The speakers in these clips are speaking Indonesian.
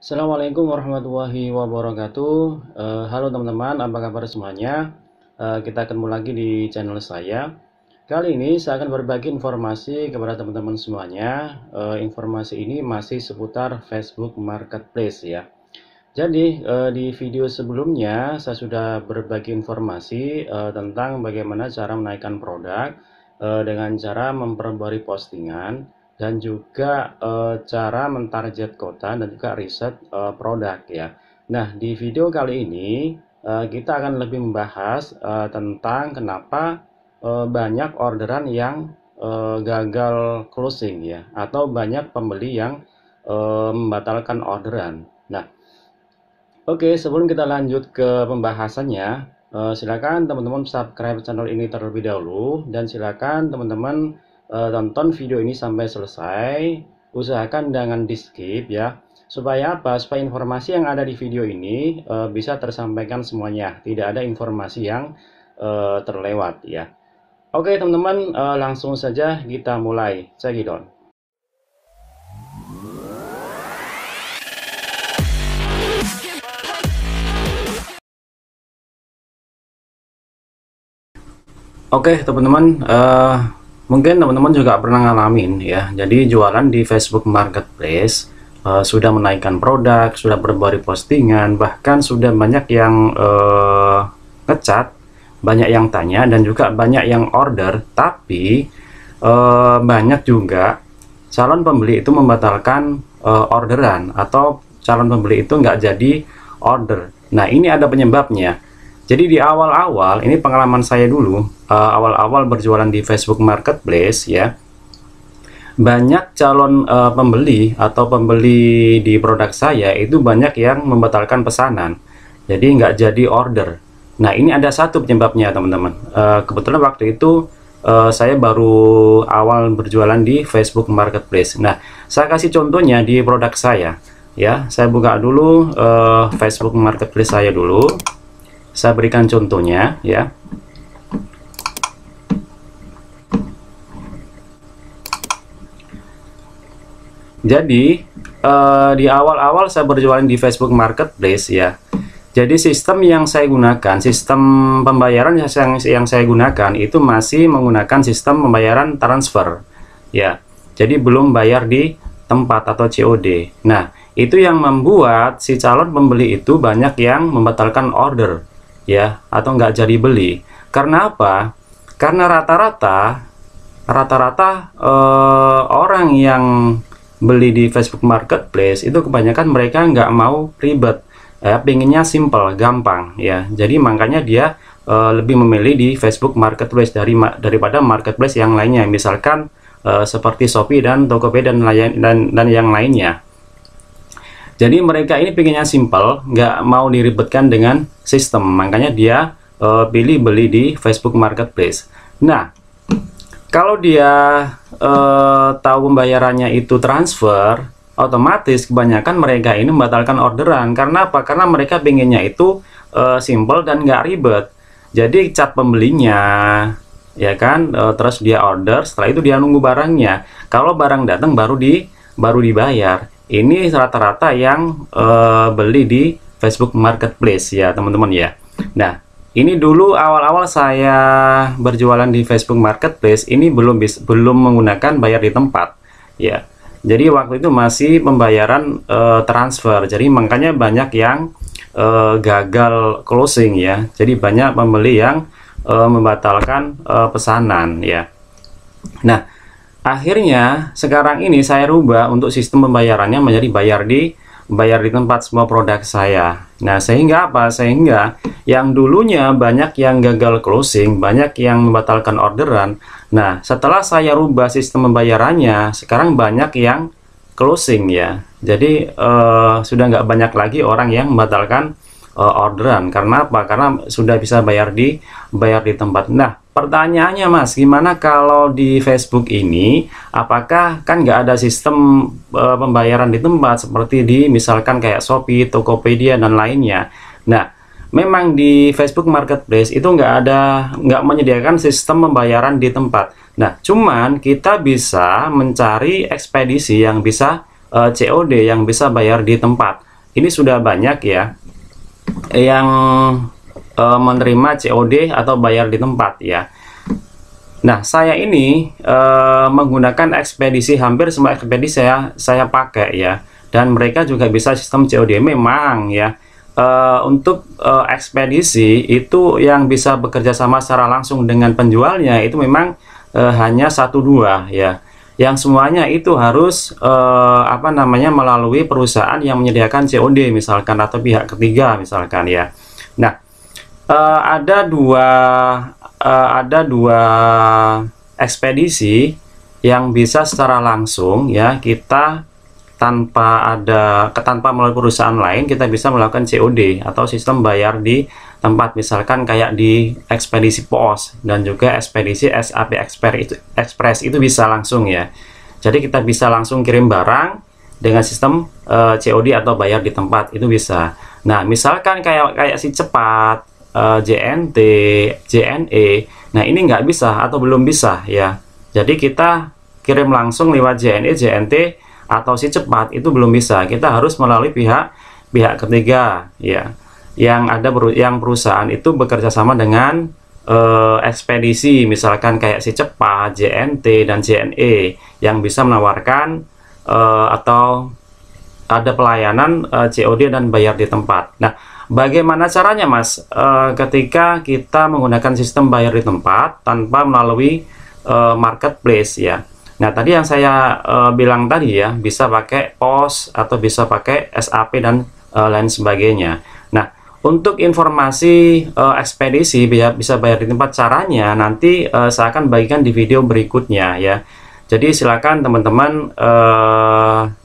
Assalamualaikum warahmatullahi wabarakatuh. Halo teman-teman, apa kabar semuanya? Kita ketemu lagi di channel saya. Kali ini saya akan berbagi informasi kepada teman-teman semuanya. Informasi ini masih seputar Facebook Marketplace ya. Jadi di video sebelumnya saya sudah berbagi informasi tentang bagaimana cara menaikkan produk dengan cara memperbarui postingan dan juga cara mentarget kota dan juga riset produk ya. Nah, di video kali ini kita akan lebih membahas tentang kenapa banyak orderan yang gagal closing ya, atau banyak pembeli yang membatalkan orderan. Nah, oke, sebelum kita lanjut ke pembahasannya, silakan teman-teman subscribe channel ini terlebih dahulu dan silakan teman-teman tonton video ini sampai selesai. Usahakan jangan di skip ya, supaya apa? Supaya informasi yang ada di video ini bisa tersampaikan semuanya, tidak ada informasi yang terlewat ya. Oke teman-teman, langsung saja kita mulai. Cekidot. Oke teman-teman, mungkin teman-teman juga pernah ngalamin ya. Jadi jualan di Facebook Marketplace, sudah menaikkan produk, sudah berbagai postingan, bahkan sudah banyak yang ngecat, banyak yang tanya, dan juga banyak yang order. Tapi banyak juga calon pembeli itu membatalkan orderan, atau calon pembeli itu nggak jadi order. Nah, ini ada penyebabnya. Jadi di awal-awal, ini pengalaman saya dulu, awal-awal berjualan di Facebook Marketplace ya, banyak calon pembeli atau pembeli di produk saya itu banyak yang membatalkan pesanan, jadi nggak jadi order. Nah, ini ada satu penyebabnya teman-teman. Kebetulan waktu itu saya baru awal berjualan di Facebook Marketplace. Nah, saya kasih contohnya di produk saya ya. Saya buka dulu Facebook Marketplace saya dulu. Saya berikan contohnya ya. Jadi di awal-awal saya berjualan di Facebook Marketplace ya. Jadi sistem yang saya gunakan, sistem pembayaran yang saya gunakan itu masih menggunakan sistem pembayaran transfer ya. Jadi belum bayar di tempat atau COD. Nah, itu yang membuat si calon pembeli itu banyak yang membatalkan order ya, atau nggak jadi beli. Karena apa? Karena rata-rata orang yang beli di Facebook Marketplace itu kebanyakan mereka nggak mau ribet ya, pengennya simple, gampang ya. Jadi makanya dia lebih memilih di Facebook Marketplace daripada marketplace yang lainnya, misalkan seperti Shopee dan Tokopedia dan yang lainnya. Jadi mereka ini pengennya simple, nggak mau diribetkan dengan sistem, makanya dia pilih beli di Facebook Marketplace. Nah, kalau dia tahu pembayarannya itu transfer, otomatis kebanyakan mereka ini membatalkan orderan. Karena apa? Karena mereka pengennya itu simple dan nggak ribet. Jadi cat pembelinya, ya kan, terus dia order, setelah itu dia nunggu barangnya. Kalau barang datang baru dibayar. Ini rata-rata yang beli di Facebook Marketplace ya teman-teman ya. Nah, ini dulu awal-awal saya berjualan di Facebook Marketplace ini belum menggunakan bayar di tempat ya. Jadi waktu itu masih pembayaran transfer. Jadi makanya banyak yang gagal closing ya. Jadi banyak pembeli yang membatalkan pesanan ya. Nah, akhirnya sekarang ini saya rubah untuk sistem pembayarannya menjadi bayar di tempat semua produk saya. Nah, sehingga apa? Sehingga yang dulunya banyak yang gagal closing, banyak yang membatalkan orderan. Nah, setelah saya rubah sistem pembayarannya, sekarang banyak yang closing ya. Jadi sudah nggak banyak lagi orang yang membatalkan orderan. Karena apa? Karena sudah bisa bayar di tempat. Nah, pertanyaannya Mas, gimana kalau di Facebook ini, apakah kan nggak ada sistem pembayaran di tempat seperti di misalkan kayak Shopee, Tokopedia dan lainnya. Nah, memang di Facebook Marketplace itu nggak menyediakan sistem pembayaran di tempat. Nah, cuman kita bisa mencari ekspedisi yang bisa COD, yang bisa bayar di tempat. ini sudah banyak ya yang menerima COD atau bayar di tempat ya. Nah, saya ini menggunakan ekspedisi, hampir semua ekspedisi saya pakai ya, dan mereka juga bisa sistem COD. Memang ya, untuk ekspedisi itu yang bisa bekerja sama secara langsung dengan penjualnya itu memang hanya 1-2 ya. Yang semuanya itu harus melalui perusahaan yang menyediakan COD misalkan, atau pihak ketiga misalkan ya. Nah, ada dua ekspedisi yang bisa secara langsung ya, kita tanpa melalui perusahaan lain kita bisa melakukan COD atau sistem bayar di tempat, misalkan kayak di ekspedisi pos dan juga ekspedisi SAP Express itu bisa langsung ya. Jadi kita bisa langsung kirim barang dengan sistem COD atau bayar di tempat, itu bisa. Nah, misalkan kayak si cepat, JNT, JNE, nah ini nggak bisa atau belum bisa ya. Jadi kita kirim langsung lewat JNE, JNT atau si cepat itu belum bisa. Kita harus melalui pihak ketiga ya, yang perusahaan itu bekerja sama dengan ekspedisi, misalkan kayak si cepat, JNT dan JNE yang bisa menawarkan atau ada pelayanan COD dan bayar di tempat. Nah, bagaimana caranya Mas ketika kita menggunakan sistem bayar di tempat tanpa melalui marketplace ya? Nah, tadi yang saya bilang tadi ya, bisa pakai POS atau bisa pakai SAP dan lain sebagainya. Nah, untuk informasi ekspedisi bisa bayar di tempat caranya nanti saya akan bagikan di video berikutnya ya. Jadi silakan teman-teman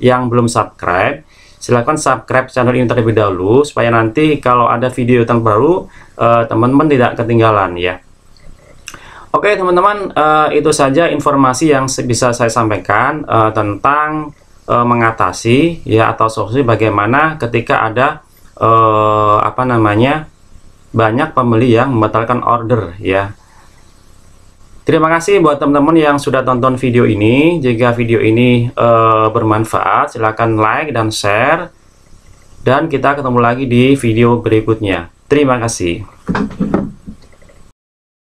yang belum subscribe, silakan subscribe channel ini terlebih dahulu supaya nanti kalau ada video terbaru teman-teman tidak ketinggalan ya. Oke teman-teman, itu saja informasi yang bisa saya sampaikan tentang mengatasi ya atau solusi bagaimana ketika ada banyak pembeli yang membatalkan order ya. Terima kasih buat teman-teman yang sudah tonton video ini. Jika video ini bermanfaat, silahkan like dan share. Dan kita ketemu lagi di video berikutnya. Terima kasih.